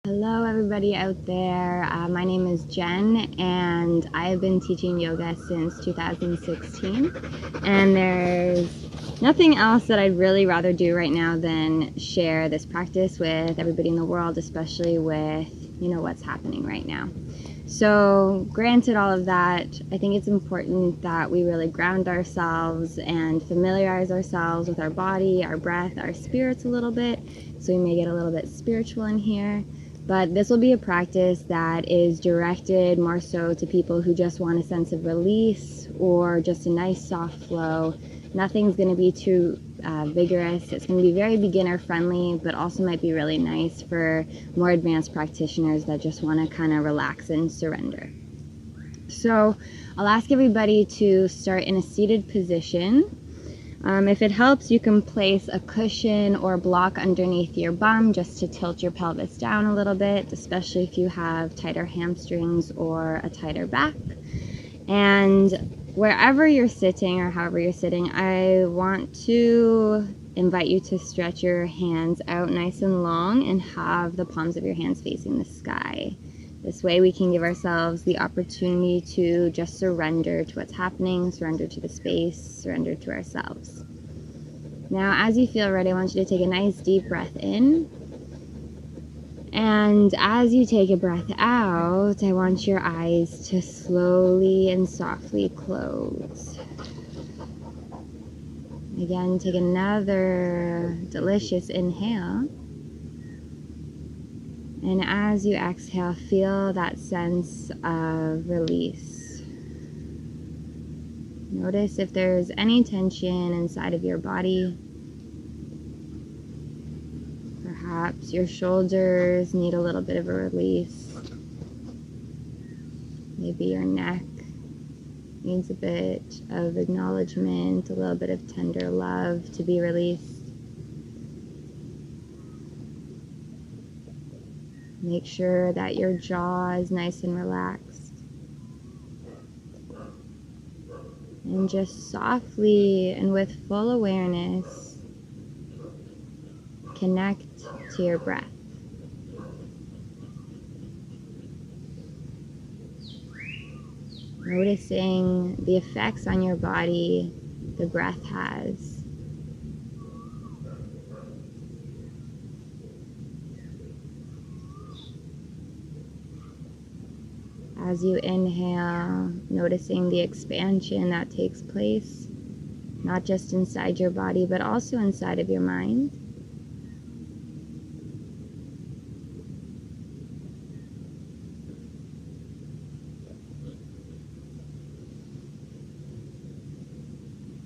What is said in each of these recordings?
Hello everybody out there. My name is Jen and I have been teaching yoga since 2016, and there's nothing else that I'd really rather do right now than share this practice with everybody in the world, especially with what's happening right now. So granted all of that, I think it's important that we really ground ourselves and familiarize ourselves with our body, our breath, our spirits a little bit, so we may get a little bit spiritual in here. But this will be a practice that is directed more so to people who just want a sense of release or just a nice soft flow. Nothing's going to be too vigorous. It's going to be very beginner friendly, but also might be really nice for more advanced practitioners that just want to kind of relax and surrender. So I'll ask everybody to start in a seated position. If it helps, you can place a cushion or block underneath your bum just to tilt your pelvis down a little bit, especially if you have tighter hamstrings or a tighter back. And wherever you're sitting or however you're sitting, I want to invite you to stretch your hands out nice and long and have the palms of your hands facing the sky. This way we can give ourselves the opportunity to just surrender to what's happening, surrender to the space, surrender to ourselves. Now, as you feel ready, I want you to take a nice deep breath in. And as you take a breath out, I want your eyes to slowly and softly close. Again, take another delicious inhale. And as you exhale, feel that sense of release. Notice if there's any tension inside of your body. Perhaps your shoulders need a little bit of a release. Maybe your neck needs a bit of acknowledgement, a little bit of tender love to be released. Make sure that your jaw is nice and relaxed. And just softly and with full awareness, connect to your breath. Noticing the effects on your body the breath has. As you inhale, noticing the expansion that takes place, not just inside your body, but also inside of your mind.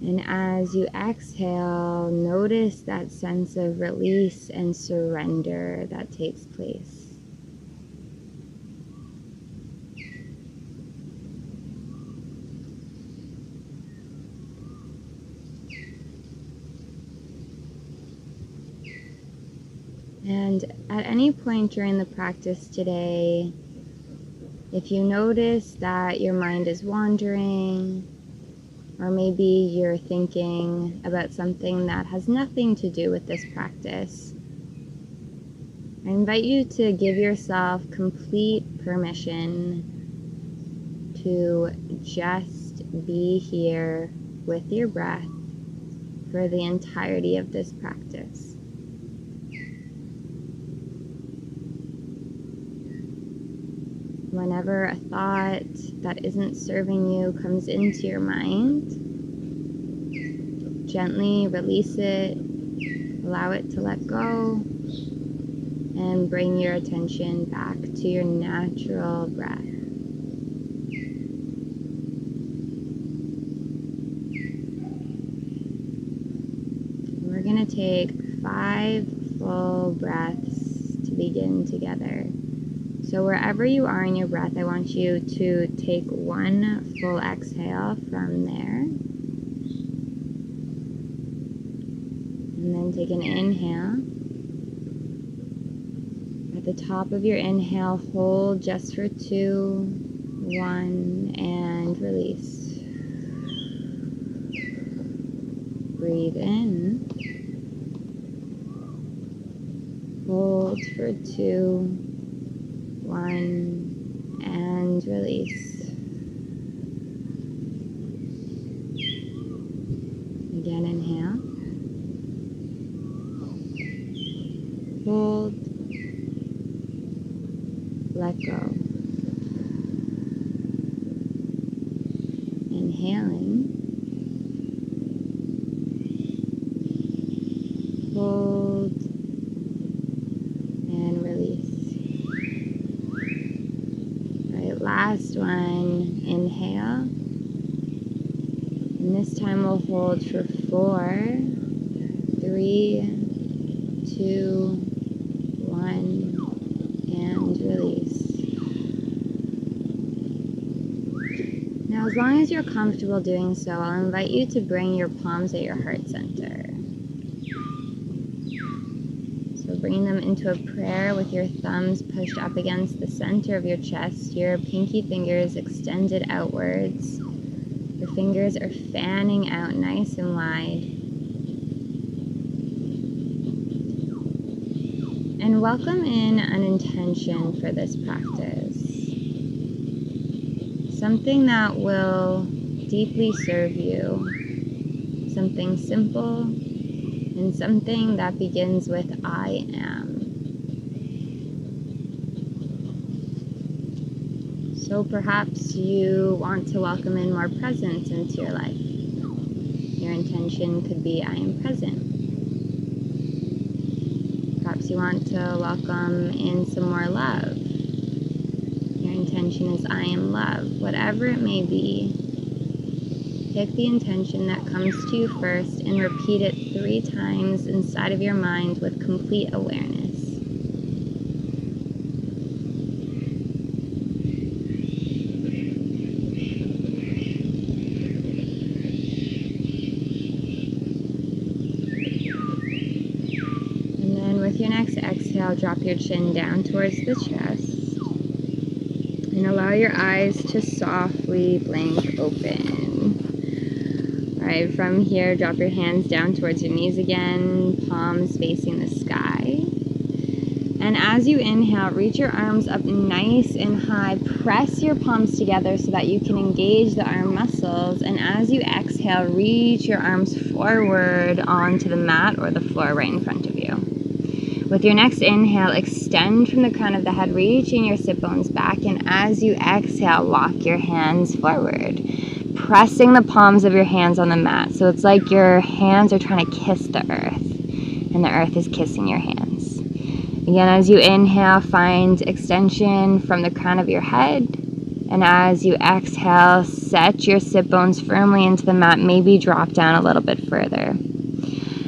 And as you exhale, notice that sense of release and surrender that takes place. And at any point during the practice today, if you notice that your mind is wandering, or maybe you're thinking about something that has nothing to do with this practice, I invite you to give yourself complete permission to just be here with your breath for the entirety of this practice. Whenever a thought that isn't serving you comes into your mind, gently release it, allow it to let go, and bring your attention back to your natural breath. We're going to take 5 full breaths to begin together. So wherever you are in your breath, I want you to take 1 full exhale from there. And then take an inhale. At the top of your inhale, hold just for 2, 1, and release. Breathe in. Hold for 2, 1, and release. Again, inhale. Hold. Let go. Inhaling. Hold. And release. All right, last one. Inhale. And this time we'll hold for 4, 3, 2, 1, and release. Now, as long as you're comfortable doing so, I'll invite you to bring your palms at your heart center. So bringing them into a prayer with your thumbs pushed up against the center of your chest, your pinky fingers extended outwards. Your fingers are fanning out nice and wide. And welcome in an intention for this practice. Something that will deeply serve you. Something simple and something that begins with I am. So perhaps you want to welcome in more presence into your life. Your intention could be I am present. Perhaps you want to welcome in some more love. Your intention is I am love. Whatever it may be, pick the intention that comes to you first and repeat it 3 times inside of your mind with complete awareness. With your next exhale, drop your chin down towards the chest and allow your eyes to softly blink open. All right, from here, drop your hands down towards your knees again, palms facing the sky. And as you inhale, reach your arms up nice and high. Press your palms together so that you can engage the arm muscles. And as you exhale, reach your arms forward onto the mat or the floor right in front of you. With your next inhale, extend from the crown of the head, reaching your sit bones back. And as you exhale, walk your hands forward, pressing the palms of your hands on the mat. So it's like your hands are trying to kiss the earth, and the earth is kissing your hands. Again, as you inhale, find extension from the crown of your head. And as you exhale, set your sit bones firmly into the mat, maybe drop down a little bit further.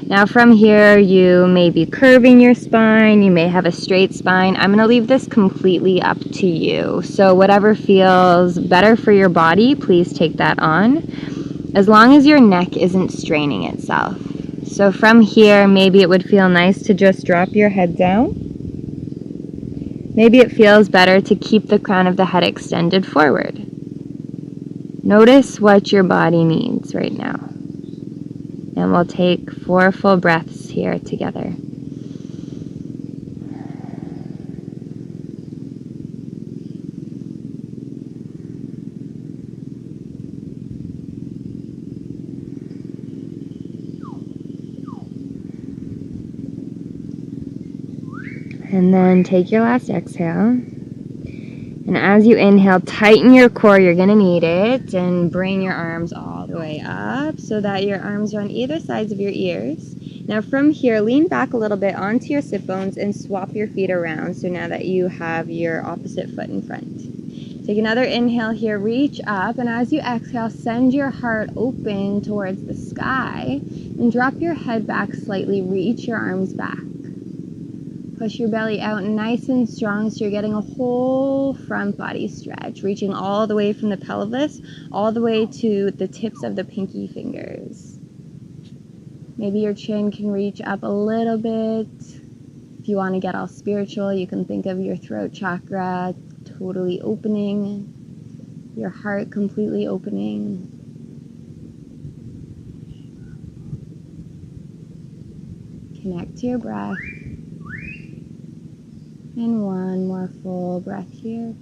Now from here, you may be curving your spine, you may have a straight spine. I'm going to leave this completely up to you. So whatever feels better for your body, please take that on, as long as your neck isn't straining itself. So from here, maybe it would feel nice to just drop your head down. Maybe it feels better to keep the crown of the head extended forward. Notice what your body needs right now. And we'll take 4 full breaths here together. And then take your last exhale. And as you inhale, tighten your core, you're going to need it, and bring your arms all the way up so that your arms are on either sides of your ears. Now from here, lean back a little bit onto your sit bones and swap your feet around. So now that you have your opposite foot in front. Take another inhale here, reach up, and as you exhale, send your heart open towards the sky and drop your head back slightly, reach your arms back. Push your belly out nice and strong so you're getting a whole front body stretch, reaching all the way from the pelvis, all the way to the tips of the pinky fingers. Maybe your chin can reach up a little bit. If you want to get all spiritual, you can think of your throat chakra totally opening, your heart completely opening. Connect to your breath. And one more full breath here.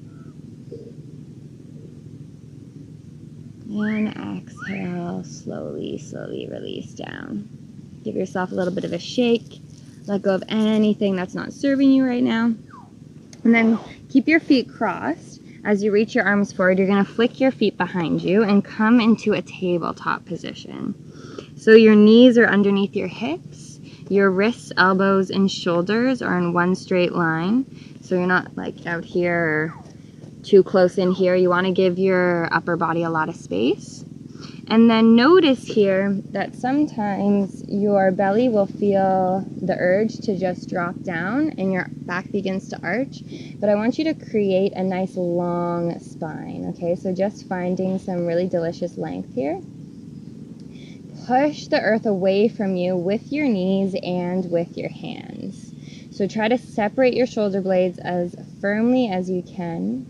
And exhale, slowly, slowly release down. Give yourself a little bit of a shake. Let go of anything that's not serving you right now. And then keep your feet crossed. As you reach your arms forward, you're going to flick your feet behind you and come into a tabletop position. So your knees are underneath your hips. Your wrists, elbows, and shoulders are in one straight line. So you're not like out here or too close in here. You want to give your upper body a lot of space. And then notice here that sometimes your belly will feel the urge to just drop down and your back begins to arch. But I want you to create a nice long spine, okay? So just finding some really delicious length here. Push the earth away from you with your knees and with your hands. So try to separate your shoulder blades as firmly as you can.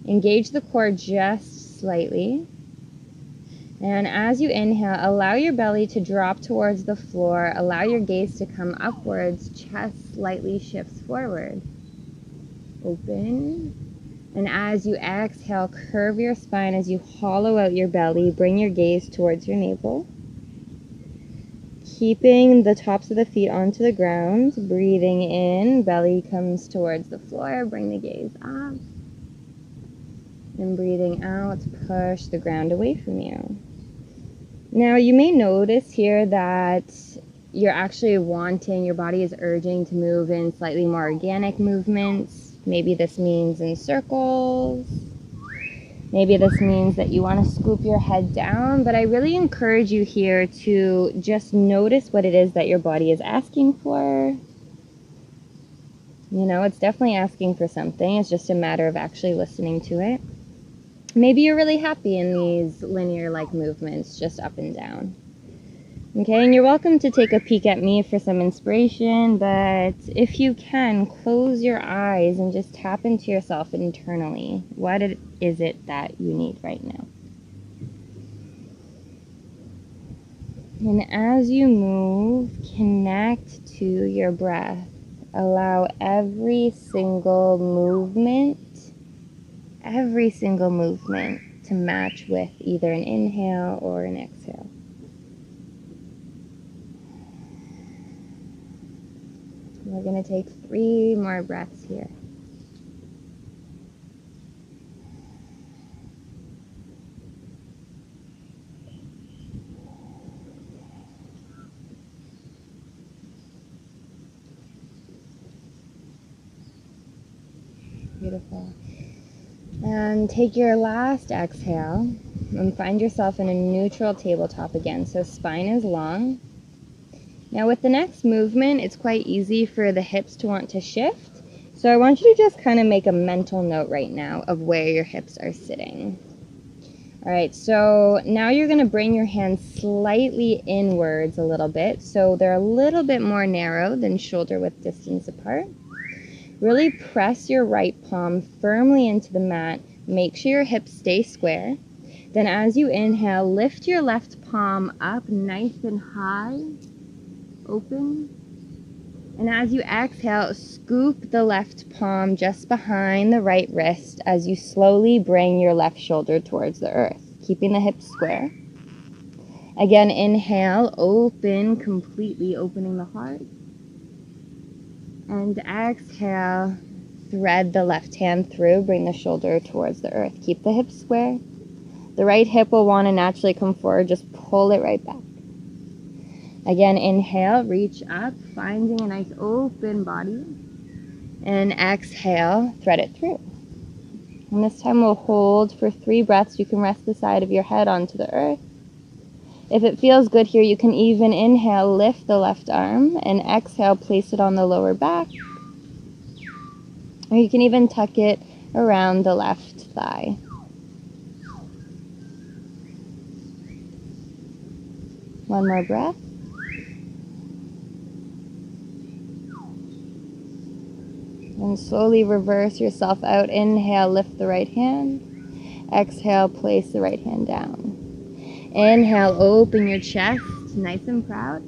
Engage the core just slightly. And as you inhale, allow your belly to drop towards the floor. Allow your gaze to come upwards. Chest slightly shifts forward. Open. And as you exhale, curve your spine as you hollow out your belly. Bring your gaze towards your navel. Keeping the tops of the feet onto the ground. Breathing in, belly comes towards the floor. Bring the gaze up. And breathing out, push the ground away from you. Now you may notice here that you're actually wanting, your body is urging to move in slightly more organic movements. Maybe this means in circles. Maybe this means that you want to scoop your head down, but I really encourage you here to just notice what it is that your body is asking for. You know, it's definitely asking for something. It's just a matter of actually listening to it. Maybe you're really happy in these linear-like movements, just up and down. Okay, and you're welcome to take a peek at me for some inspiration, but if you can, close your eyes and just tap into yourself internally. What is it that you need right now? And as you move, connect to your breath. Allow every single movement to match with either an inhale or an exhale. We're going to take 3 more breaths here. Beautiful. And take your last exhale and find yourself in a neutral tabletop again. So spine is long. Now with the next movement, it's quite easy for the hips to want to shift. So I want you to just kind of make a mental note right now of where your hips are sitting. All right, so now you're going to bring your hands slightly inwards a little bit. So they're a little bit more narrow than shoulder width distance apart. Really press your right palm firmly into the mat. Make sure your hips stay square. Then as you inhale, lift your left palm up nice and high, open. And as you exhale, scoop the left palm just behind the right wrist as you slowly bring your left shoulder towards the earth, keeping the hips square. Again, inhale, open, completely opening the heart. And exhale, thread the left hand through, bring the shoulder towards the earth. Keep the hips square. The right hip will want to naturally come forward, just pull it right back. Again, inhale, reach up, finding a nice open body. And exhale, thread it through. And this time we'll hold for 3 breaths. You can rest the side of your head onto the earth. If it feels good here, you can even inhale, lift the left arm, and exhale, place it on the lower back. Or you can even tuck it around the left thigh. One more breath. And slowly reverse yourself out. Inhale, lift the right hand. Exhale, place the right hand down. Inhale, open your chest, nice and proud.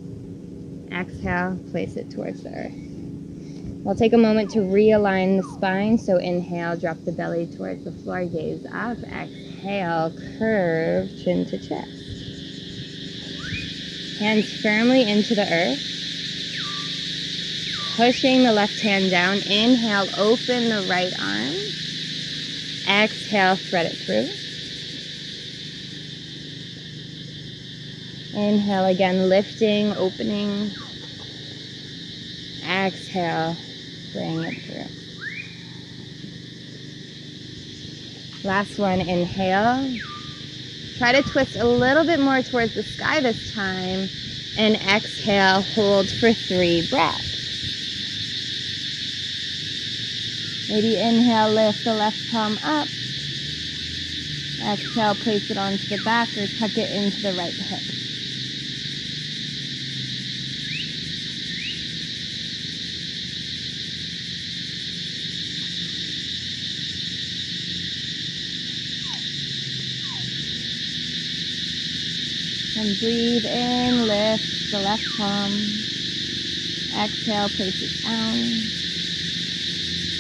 Exhale, place it towards the earth. We'll take a moment to realign the spine. So inhale, drop the belly towards the floor, gaze up. Exhale, curve chin to chest. Hands firmly into the earth. Pushing the left hand down. Inhale, open the right arm. Exhale, thread it through. Inhale again, lifting, opening. Exhale, bring it through. Last one, inhale. Try to twist a little bit more towards the sky this time. And exhale, hold for 3 breaths. Maybe inhale, lift the left palm up. Exhale, place it onto the back or tuck it into the right hip. And breathe in, lift the left palm. Exhale, place it down.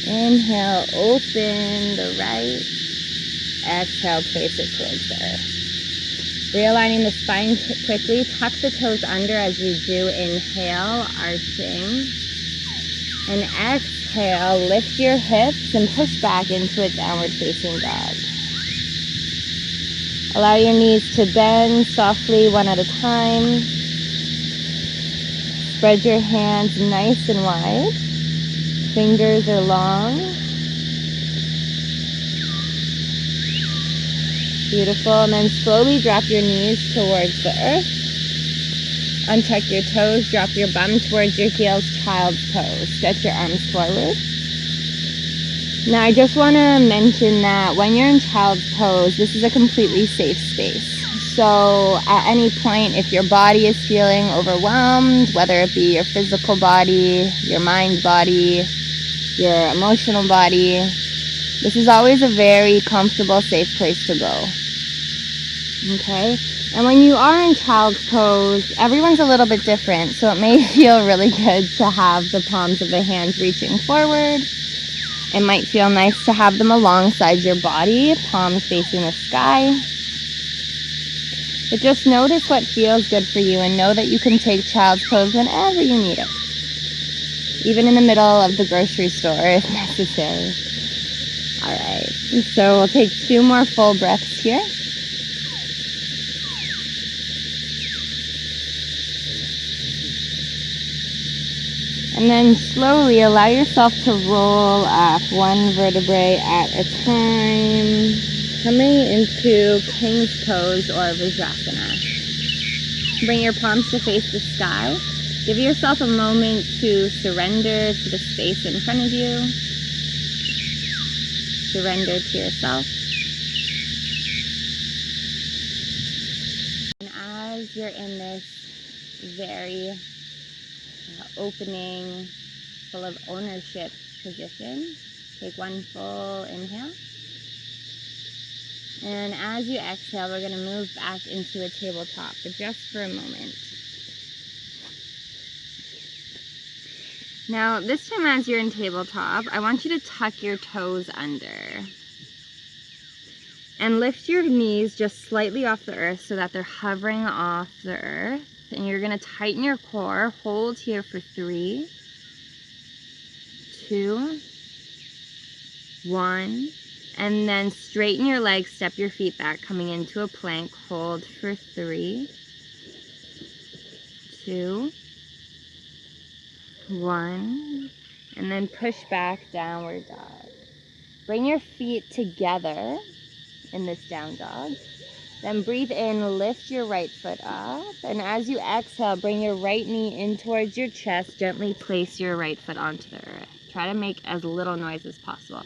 Inhale, open the right. Exhale, place it towards the earth. Realigning the spine quickly. Tuck the toes under as you do. Inhale, arching. And exhale, lift your hips and push back into a downward facing dog. Allow your knees to bend softly, one at a time. Spread your hands nice and wide. Fingers are long. Beautiful. And then slowly drop your knees towards the earth. Untuck your toes. Drop your bum towards your heels. Child's pose. Stretch your arms forward. Now, I just want to mention that when you're in child's pose, this is a completely safe space. So at any point, if your body is feeling overwhelmed, whether it be your physical body, your mind body, your emotional body, this is always a very comfortable, safe place to go. Okay? And when you are in child's pose, everyone's a little bit different. So it may feel really good to have the palms of the hands reaching forward. It might feel nice to have them alongside your body, palms facing the sky. But just notice what feels good for you and know that you can take child's pose whenever you need it. Even in the middle of the grocery store if necessary. All right, so we'll take 2 more full breaths here. And then slowly allow yourself to roll up 1 vertebrae at a time, coming into King's Pose or Vajrasana. Bring your palms to face the sky. Give yourself a moment to surrender to the space in front of you. Surrender to yourself. And as you're in this very opening, full of ownership position, take 1 full inhale. And as you exhale, we're going to move back into a tabletop, but just for a moment. Now, this time as you're in tabletop, I want you to tuck your toes under. And lift your knees just slightly off the earth so that they're hovering off the earth. And you're going to tighten your core. Hold here for 3, 2, 1. And then straighten your legs, step your feet back, coming into a plank. Hold for 3, 2, 1. And then push back, downward dog. Bring your feet together in this down dog. Then breathe in, lift your right foot up. And as you exhale, bring your right knee in towards your chest. Gently place your right foot onto the earth. Try to make as little noise as possible.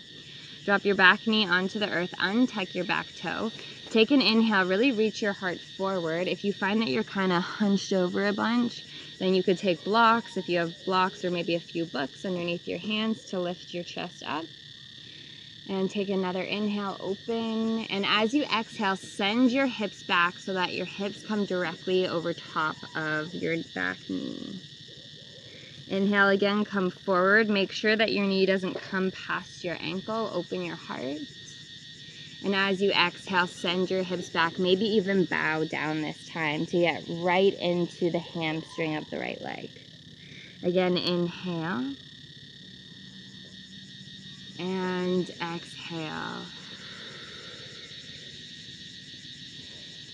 Drop your back knee onto the earth. Untuck your back toe. Take an inhale. Really reach your heart forward. If you find that you're kind of hunched over a bunch, then you could take blocks. If you have blocks or maybe a few books underneath your hands to lift your chest up. And take another inhale, open. And as you exhale, send your hips back so that your hips come directly over top of your back knee. Inhale again, come forward. Make sure that your knee doesn't come past your ankle. Open your heart. And as you exhale, send your hips back. Maybe even bow down this time to get right into the hamstring of the right leg. Again, inhale. And exhale.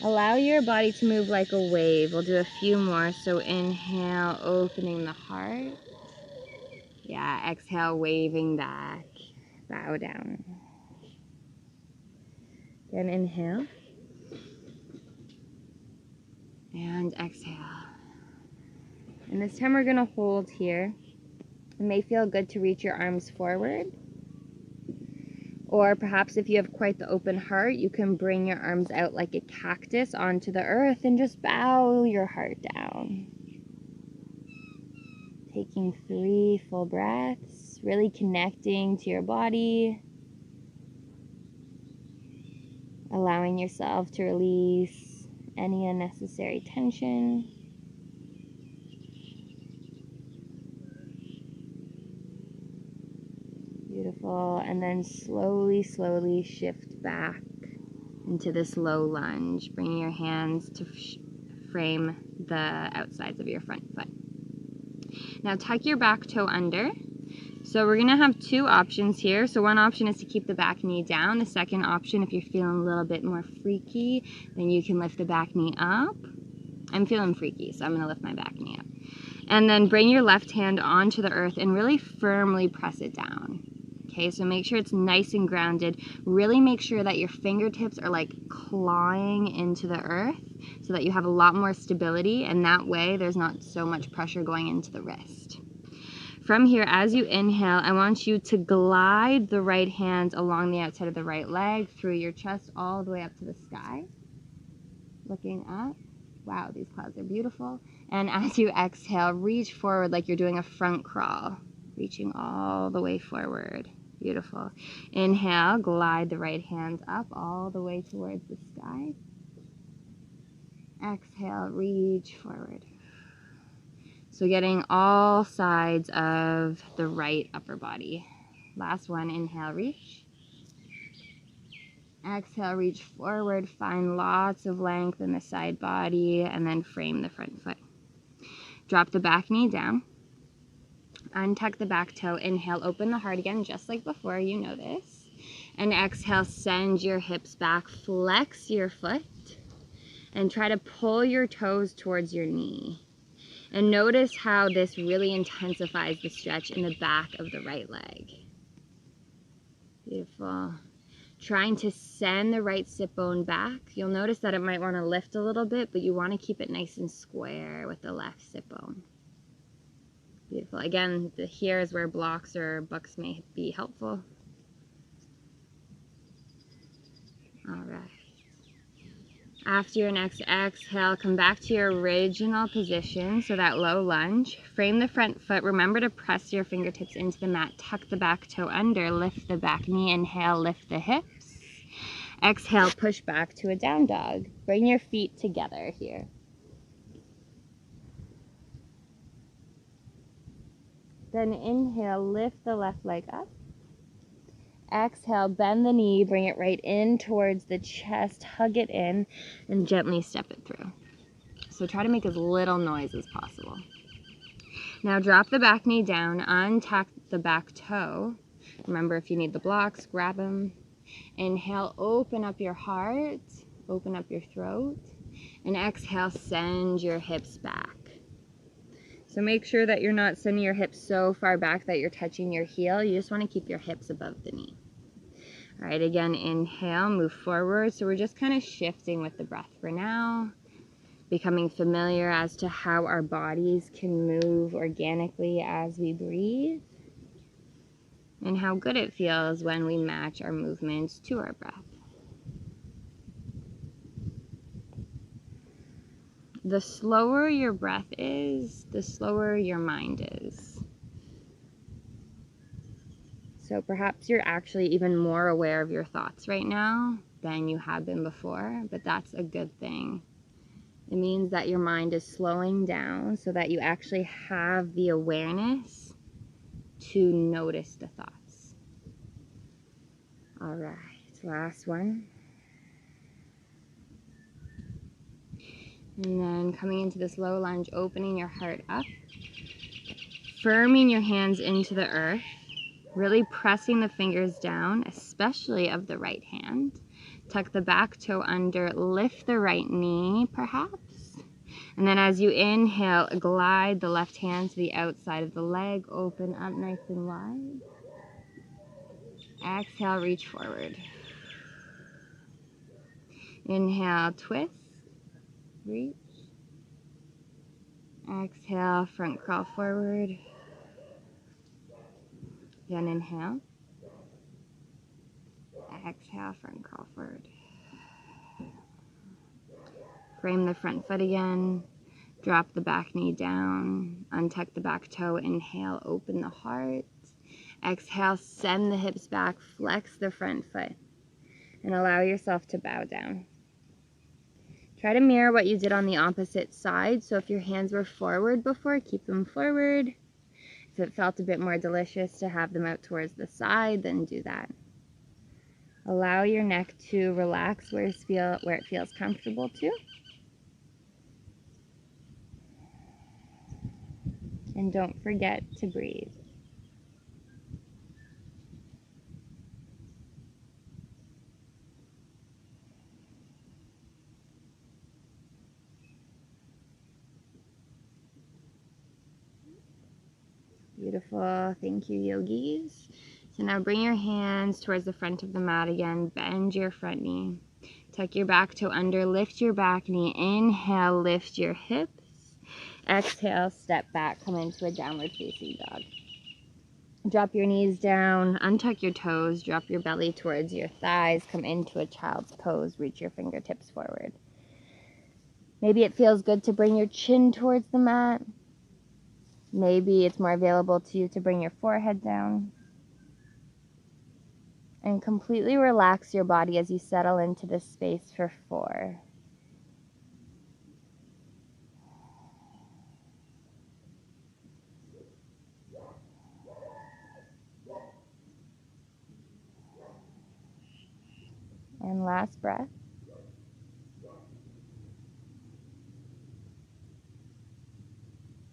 Allow your body to move like a wave. We'll do a few more. So inhale, opening the heart. Yeah, exhale, waving back. Bow down. Again, inhale. And exhale. And this time we're going to hold here. It may feel good to reach your arms forward. Or perhaps if you have quite the open heart, you can bring your arms out like a cactus onto the earth and just bow your heart down. Taking 3 full breaths, really connecting to your body. Allowing yourself to release any unnecessary tension. Beautiful. And then slowly, slowly shift back into this low lunge. Bringing your hands to frame the outsides of your front foot. Now tuck your back toe under. So we're going to have 2 options here. So one option is to keep the back knee down. The second option, if you're feeling a little bit more freaky, then you can lift the back knee up. I'm feeling freaky, so I'm going to lift my back knee up. And then bring your left hand onto the earth and really firmly press it down. Okay, so make sure it's nice and grounded. Really make sure that your fingertips are like clawing into the earth so that you have a lot more stability, and that way there's not so much pressure going into the wrist. From here, as you inhale, I want you to glide the right hand along the outside of the right leg through your chest all the way up to the sky. Looking up. Wow, these clouds are beautiful. And as you exhale, reach forward like you're doing a front crawl. Reaching all the way forward. Beautiful. Inhale, glide the right hand up all the way towards the sky. Exhale, reach forward. So getting all sides of the right upper body. Last one, inhale, reach. Exhale, reach forward, find lots of length in the side body, and then frame the front foot. Drop the back knee down. Untuck the back toe. Inhale, open the heart again, just like before, you know this. And exhale, send your hips back, flex your foot, and try to pull your toes towards your knee. And notice how this really intensifies the stretch in the back of the right leg. Beautiful. Trying to send the right sit bone back. You'll notice that it might want to lift a little bit, but you want to keep it nice and square with the left sit bone. Beautiful. Again, here is where blocks or books may be helpful. All right. After your next exhale, come back to your original position, so that low lunge. Frame the front foot. Remember to press your fingertips into the mat. Tuck the back toe under. Lift the back knee. Inhale, lift the hips. Exhale, push back to a down dog. Bring your feet together here. Then inhale, lift the left leg up. Exhale, bend the knee, bring it right in towards the chest, hug it in, and gently step it through. So try to make as little noise as possible. Now drop the back knee down, untuck the back toe. Remember, if you need the blocks, grab them. Inhale, open up your heart, open up your throat, and exhale, send your hips back. So make sure that you're not sending your hips so far back that you're touching your heel. You just want to keep your hips above the knee. All right, again, inhale, move forward. So we're just kind of shifting with the breath for now, becoming familiar as to how our bodies can move organically as we breathe, and how good it feels when we match our movements to our breath. The slower your breath is, the slower your mind is. So perhaps you're actually even more aware of your thoughts right now than you have been before, but that's a good thing. It means that your mind is slowing down so that you actually have the awareness to notice the thoughts. All right, last one. And then coming into this low lunge, opening your heart up, firming your hands into the earth, really pressing the fingers down, especially of the right hand. Tuck the back toe under, lift the right knee perhaps. And then as you inhale, glide the left hand to the outside of the leg, open up nice and wide. Exhale, reach forward. Inhale, twist, reach. Exhale, front crawl forward. Again, inhale. Exhale, front crawl forward. Frame the front foot again. Drop the back knee down. Untuck the back toe. Inhale, open the heart. Exhale, send the hips back. Flex the front foot. And allow yourself to bow down. Try to mirror what you did on the opposite side. So if your hands were forward before, keep them forward. If it felt a bit more delicious to have them out towards the side, then do that. Allow your neck to relax where it feels comfortable too. And don't forget to breathe. Beautiful. Thank you, yogis. So now bring your hands towards the front of the mat again. Bend your front knee. Tuck your back toe under. Lift your back knee. Inhale, lift your hips. Exhale, step back. Come into a downward facing dog. Drop your knees down. Untuck your toes. Drop your belly towards your thighs. Come into a child's pose. Reach your fingertips forward. Maybe it feels good to bring your chin towards the mat. Maybe it's more available to you to bring your forehead down. And completely relax your body as you settle into this space for 4. And last breath.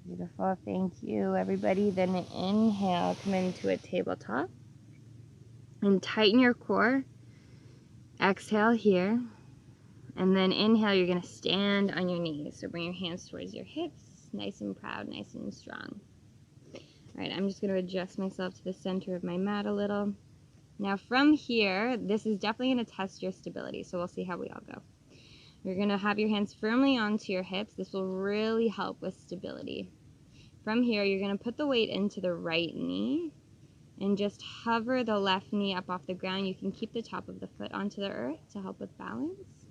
Beautiful. Thank you, everybody. Then inhale, come into a tabletop. And tighten your core. Exhale here. And then inhale, you're going to stand on your knees. So bring your hands towards your hips. Nice and proud, nice and strong. All right, I'm just going to adjust myself to the center of my mat a little. Now from here, this is definitely going to test your stability. So we'll see how we all go. You're going to have your hands firmly onto your hips. This will really help with stability. From here, you're going to put the weight into the right knee and just hover the left knee up off the ground. You can keep the top of the foot onto the earth to help with balance.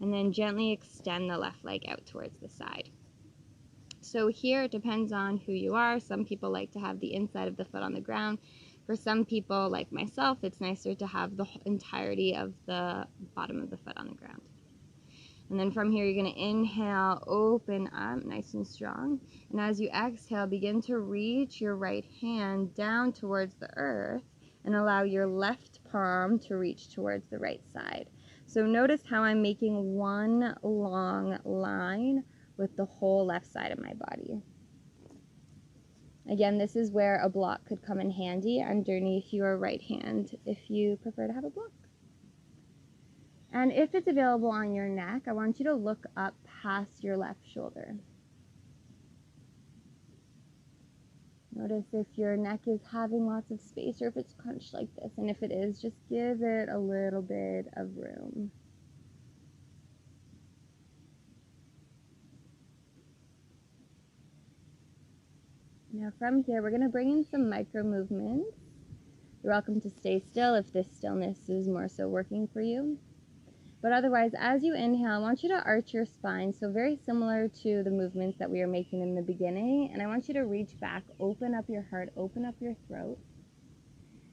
And then gently extend the left leg out towards the side. So here it depends on who you are. Some people like to have the inside of the foot on the ground. For some people, like myself, it's nicer to have the entirety of the bottom of the foot on the ground. And then from here, you're going to inhale, open up, nice and strong. And as you exhale, begin to reach your right hand down towards the earth and allow your left palm to reach towards the right side. So notice how I'm making one long line with the whole left side of my body. Again, this is where a block could come in handy underneath your right hand if you prefer to have a block. And if it's available on your neck, I want you to look up past your left shoulder. Notice if your neck is having lots of space or if it's crunched like this. And if it is, just give it a little bit of room. Now from here, we're going to bring in some micro movements. You're welcome to stay still if this stillness is more so working for you. But otherwise, as you inhale, I want you to arch your spine, so very similar to the movements that we were making in the beginning. And I want you to reach back, open up your heart, open up your throat.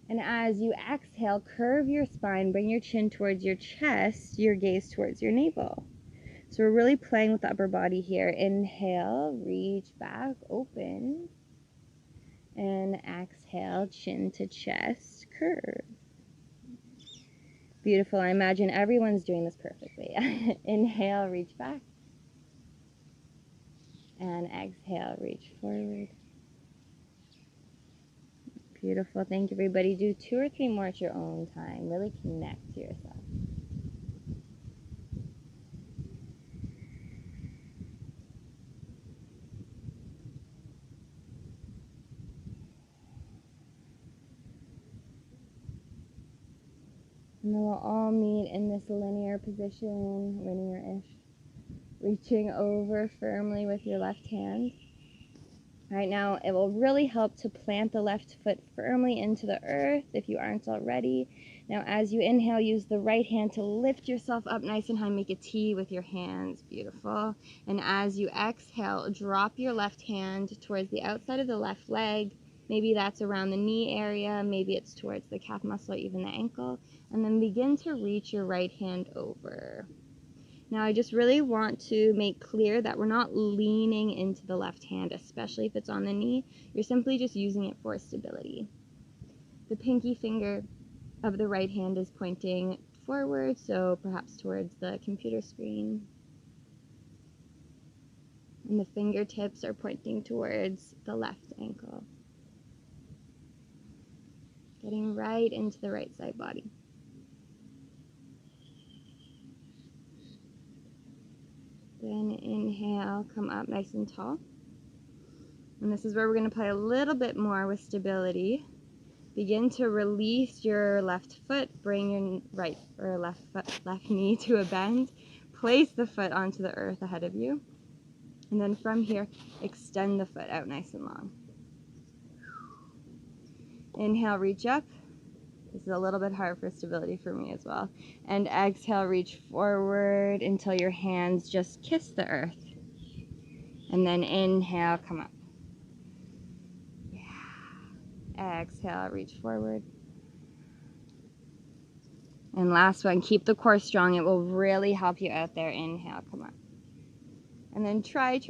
And as you exhale, curve your spine, bring your chin towards your chest, your gaze towards your navel. So we're really playing with the upper body here. Inhale, reach back, open. And exhale, chin to chest, curve. Beautiful. I imagine everyone's doing this perfectly. Inhale, reach back. And exhale, reach forward. Beautiful. Thank you, everybody. Do 2 or 3 more at your own time. Really connect to yourself. And then we'll all meet in this linear position, linear-ish. Reaching over firmly with your left hand. Right now, it will really help to plant the left foot firmly into the earth if you aren't already. Now, as you inhale, use the right hand to lift yourself up nice and high. Make a T with your hands. Beautiful. And as you exhale, drop your left hand towards the outside of the left leg. Maybe that's around the knee area. Maybe it's towards the calf muscle, even the ankle. And then begin to reach your right hand over. Now, I just really want to make clear that we're not leaning into the left hand, especially if it's on the knee. You're simply just using it for stability. The pinky finger of the right hand is pointing forward, so perhaps towards the computer screen. And the fingertips are pointing towards the left ankle. Getting right into the right side body. Then inhale, come up nice and tall. And this is where we're going to play a little bit more with stability. Begin to release your left foot, bring your right or left knee to a bend. Place the foot onto the earth ahead of you. And then from here, extend the foot out nice and long. Inhale, reach up. This is a little bit hard for stability for me as well. And exhale, reach forward until your hands just kiss the earth. And then inhale, come up. Yeah. Exhale, reach forward. And last one, keep the core strong. It will really help you out there. Inhale, come up. And then try.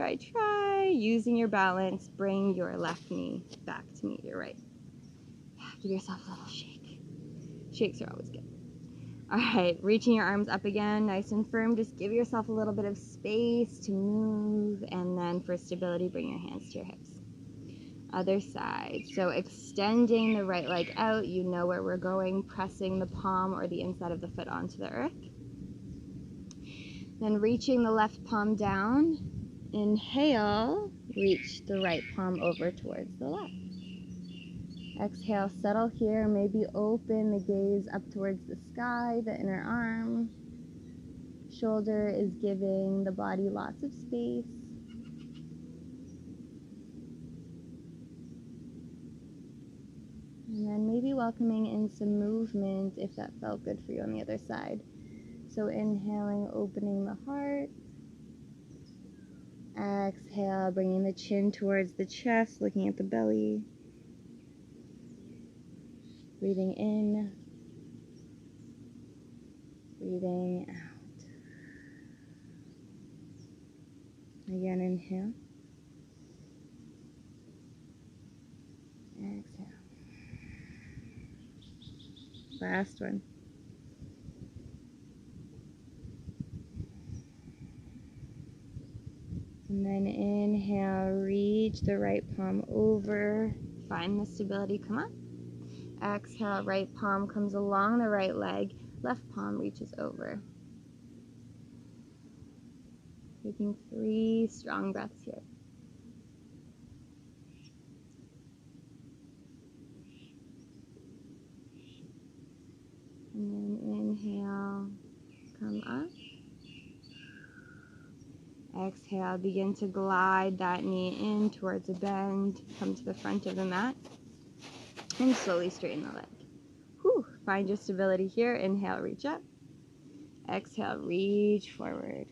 Using your balance, bring your left knee back to meet your right. Give yourself a little shake. Shakes are always good. All right, reaching your arms up again, nice and firm. Just give yourself a little bit of space to move. And then for stability, bring your hands to your hips. Other side. So extending the right leg out, you know where we're going, pressing the palm or the inside of the foot onto the earth. Then reaching the left palm down. Inhale, reach the right palm over towards the left. Exhale, settle here, maybe open the gaze up towards the sky, the inner arm. Shoulder is giving the body lots of space. And then maybe welcoming in some movement if that felt good for you on the other side. So inhaling, opening the heart. Exhale, bringing the chin towards the chest, looking at the belly. Breathing in. Breathing out. Again, inhale. Exhale. Last one. And then inhale, reach the right palm over. Find the stability, come up. Exhale, right palm comes along the right leg. Left palm reaches over. Taking 3 strong breaths here. And then inhale, come up. Exhale, begin to glide that knee in towards a bend. Come to the front of the mat. And slowly straighten the leg. Whew. Find your stability here. Inhale, reach up. Exhale, reach forward.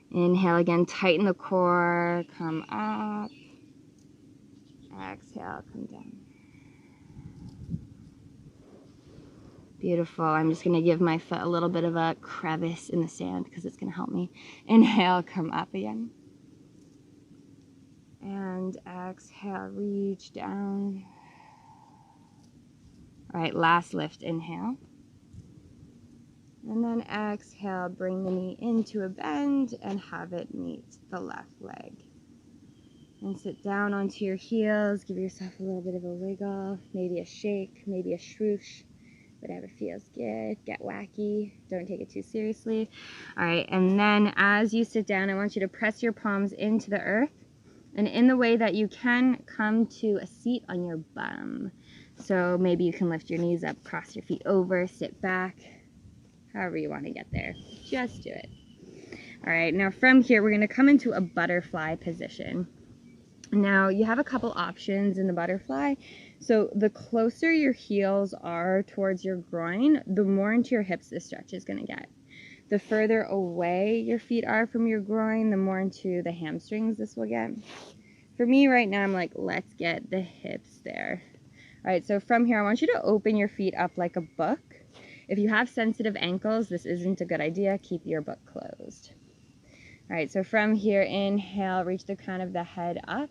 Inhale again, tighten the core. Come up. Exhale, come down. Beautiful. I'm just going to give my foot a little bit of a crevice in the sand because it's going to help me. Inhale, come up again. And exhale, reach down. All right, last lift, inhale. And then exhale, bring the knee into a bend and have it meet the left leg. And sit down onto your heels, give yourself a little bit of a wiggle, maybe a shake, maybe a swoosh, whatever feels good. Get wacky, don't take it too seriously. All right, and then as you sit down, I want you to press your palms into the earth, and in the way that you can, come to a seat on your bum. So maybe you can lift your knees up, cross your feet over, sit back, however you want to get there. Just do it. All right, now from here, we're going to come into a butterfly position. Now, you have a couple options in the butterfly. So the closer your heels are towards your groin, the more into your hips this stretch is going to get. The further away your feet are from your groin, the more into the hamstrings this will get. For me right now, I'm like, let's get the hips there. All right, so from here, I want you to open your feet up like a book. If you have sensitive ankles, this isn't a good idea. Keep your book closed. All right, so from here, inhale, reach the crown of the head up.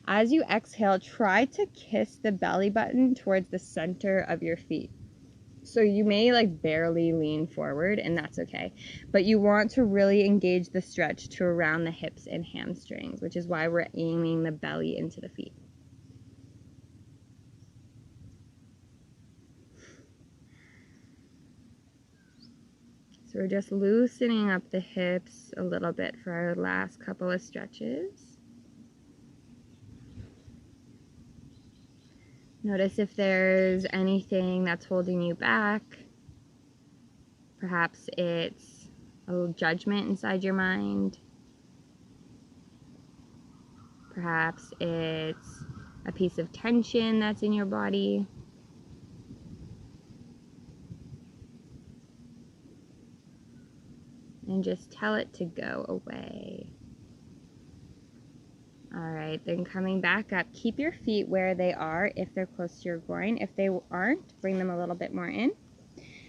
As you exhale, try to kiss the belly button towards the center of your feet. So you may like barely lean forward, and that's okay. But you want to really engage the stretch to around the hips and hamstrings, which is why we're aiming the belly into the feet. So we're just loosening up the hips a little bit for our last couple of stretches. Notice if there's anything that's holding you back. Perhaps it's a little judgment inside your mind. Perhaps it's a piece of tension that's in your body. And just tell it to go away. All right, then coming back up, keep your feet where they are if they're close to your groin. If they aren't, bring them a little bit more in.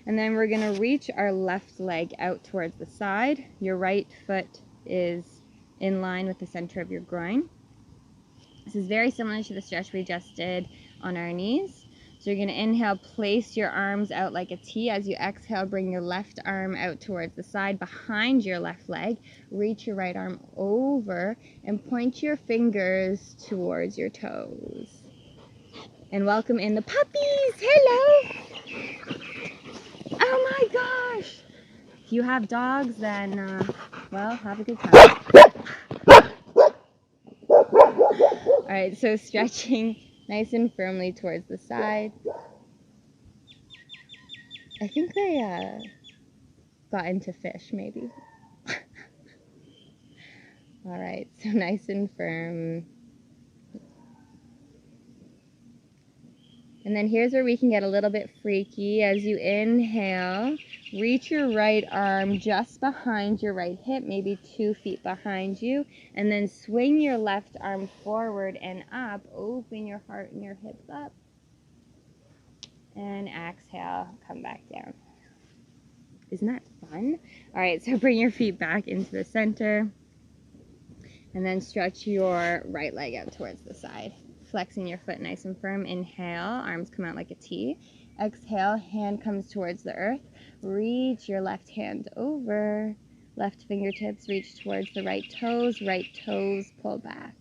And then we're going to reach our left leg out towards the side. Your right foot is in line with the center of your groin. This is very similar to the stretch we just did on our knees. So you're going to inhale, place your arms out like a T. As you exhale, bring your left arm out towards the side behind your left leg. Reach your right arm over and point your fingers towards your toes. And welcome in the puppies. Hello. Oh my gosh. If you have dogs, then, well, have a good time. All right, so stretching nice and firmly towards the side. I think they got into fish, maybe. All right, so nice and firm. And then here's where we can get a little bit freaky. As you inhale, reach your right arm just behind your right hip, maybe 2 feet behind you, and then swing your left arm forward and up. Open your heart and your hips up. And exhale, come back down. Isn't that fun? All right, so bring your feet back into the center. And then stretch your right leg out towards the side. Flexing your foot nice and firm. Inhale, arms come out like a T. Exhale, hand comes towards the earth. Reach your left hand over. Left fingertips reach towards the right toes pull back.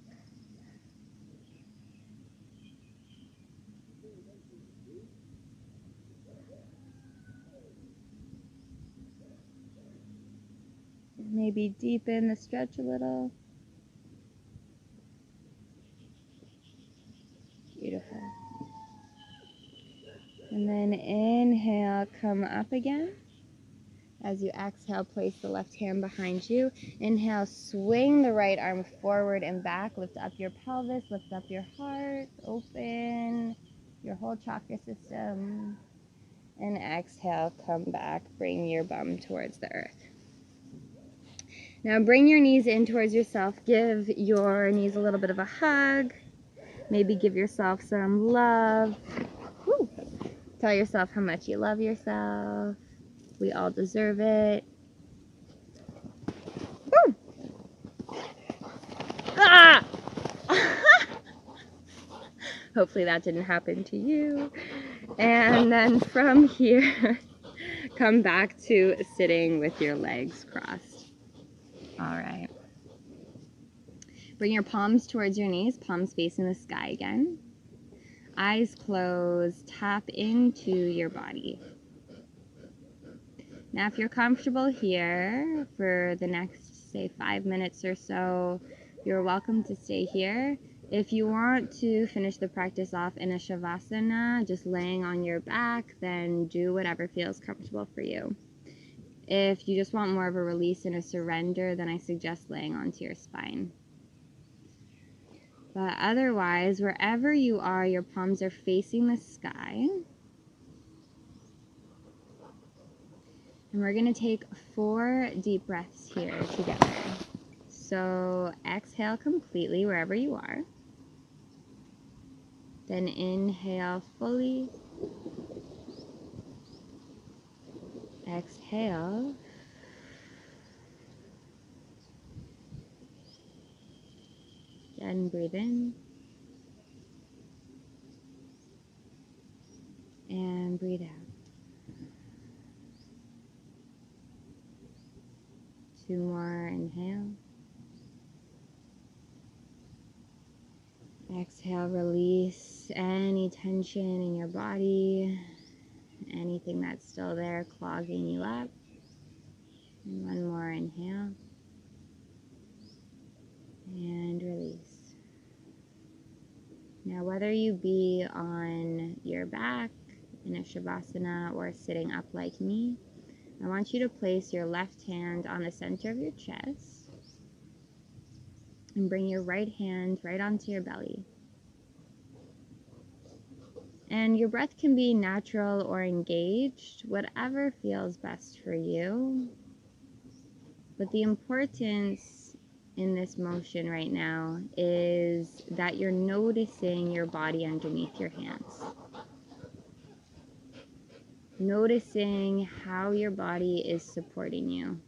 Maybe deepen the stretch a little. Beautiful. And then inhale, come up again. As you exhale, place the left hand behind you. Inhale, swing the right arm forward and back. Lift up your pelvis, lift up your heart, open your whole chakra system. And exhale, come back, bring your bum towards the earth. Now bring your knees in towards yourself. Give your knees a little bit of a hug. Maybe give yourself some love. Woo. Tell yourself how much you love yourself. We all deserve it. Woo! Ah! Hopefully that didn't happen to you. And then from here, come back to sitting with your legs crossed. All right. Bring your palms towards your knees, palms facing the sky again. Eyes closed, tap into your body. Now, if you're comfortable here for the next, say, 5 minutes or so, you're welcome to stay here. If you want to finish the practice off in a shavasana, just laying on your back, then do whatever feels comfortable for you. If you just want more of a release and a surrender, then I suggest laying onto your spine. But otherwise, wherever you are, your palms are facing the sky. And we're going to take 4 deep breaths here together. So exhale completely wherever you are. Then inhale fully. Exhale. Again, breathe in. And breathe out. 2 more, inhale. Exhale, release any tension in your body, anything that's still there clogging you up. And 1 more, inhale. And release. Now, whether you be on your back in a shavasana or sitting up like me, I want you to place your left hand on the center of your chest and bring your right hand right onto your belly. And your breath can be natural or engaged, whatever feels best for you. But the importance in this motion right now is that you're noticing your body underneath your hands. Noticing how your body is supporting you.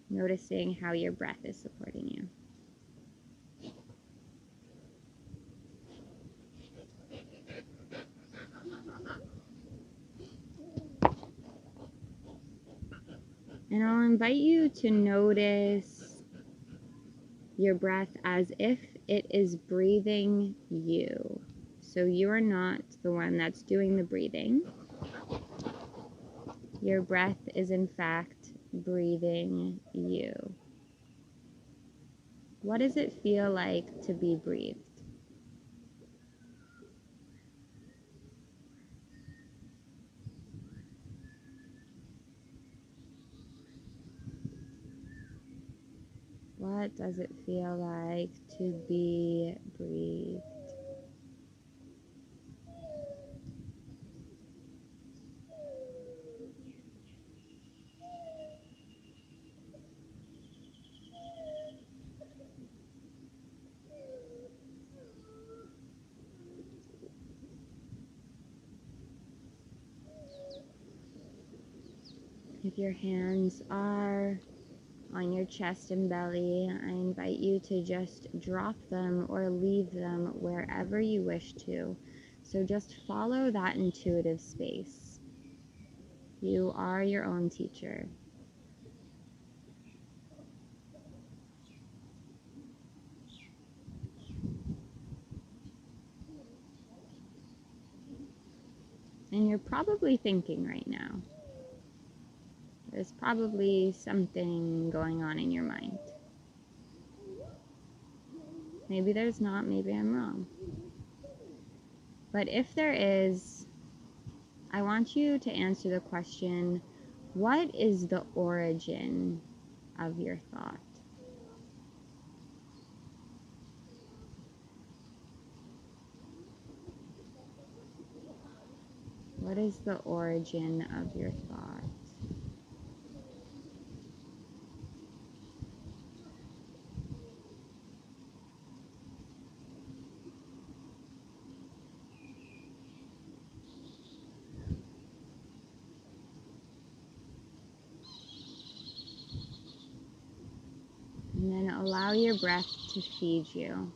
Noticing how your breath is supporting you. And I'll invite you to notice your breath as if it is breathing you. So you are not the one that's doing the breathing. Your breath is in fact breathing you. What does it feel like to be breathed? What does it feel like to be breathed? If your hands are on your chest and belly, I invite you to just drop them or leave them wherever you wish to. So just follow that intuitive space. You are your own teacher. And you're probably thinking right now. There's probably something going on in your mind. Maybe there's not, maybe I'm wrong. But if there is, I want you to answer the question, what is the origin of your thought? What is the origin of your thought? your breath to feed you.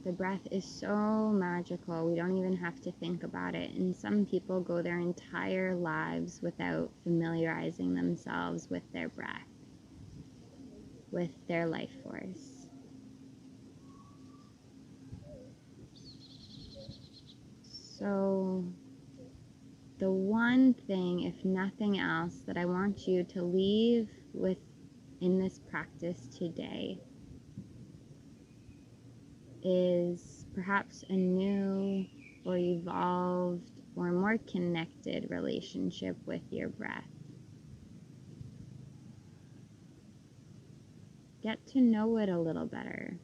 The breath is so magical, we don't even have to think about it. And some people go their entire lives without familiarizing themselves with their breath, with their life force. So the one thing, if nothing else, that I want you to leave with in this practice today is perhaps a new or evolved or more connected relationship with your breath. Get to know it a little better.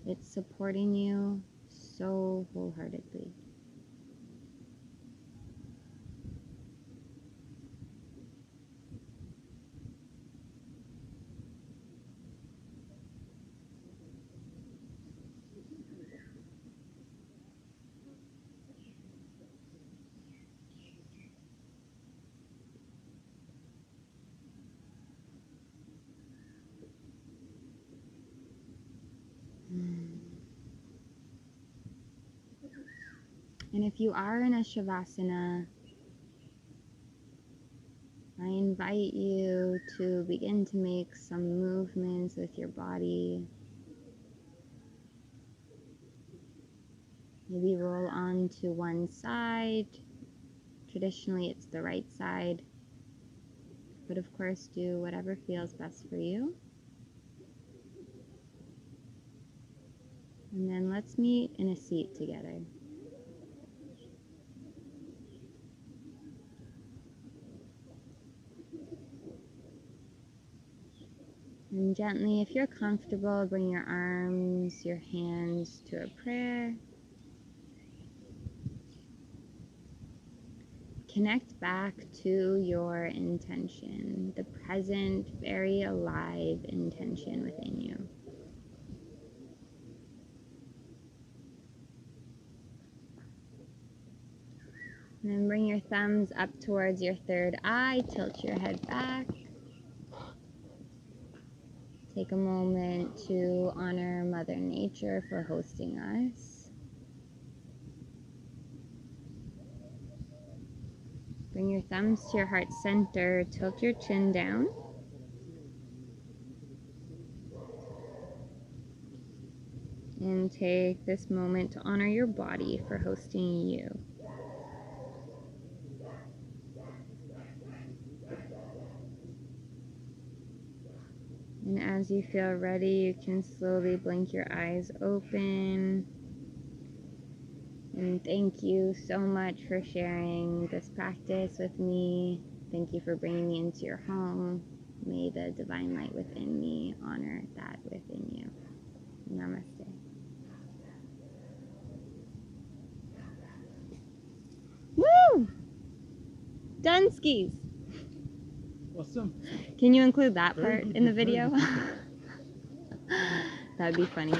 It's supporting you so wholeheartedly. And if you are in a Shavasana, I invite you to begin to make some movements with your body. Maybe roll onto one side. Traditionally, it's the right side. But of course, do whatever feels best for you. And then let's meet in a seat together. And gently, if you're comfortable, bring your arms, your hands to a prayer. Connect back to your intention, the present, very alive intention within you. And then bring your thumbs up towards your third eye, tilt your head back. Take a moment to honor Mother Nature for hosting us. Bring your thumbs to your heart center, tilt your chin down. And take this moment to honor your body for hosting you. And as you feel ready, you can slowly blink your eyes open. And thank you so much for sharing this practice with me. Thank you for bringing me into your home. May the divine light within me honor that within you. Namaste. Woo! Done skis. Awesome. Can you include that Very part good, in the very video? good. That would be funny.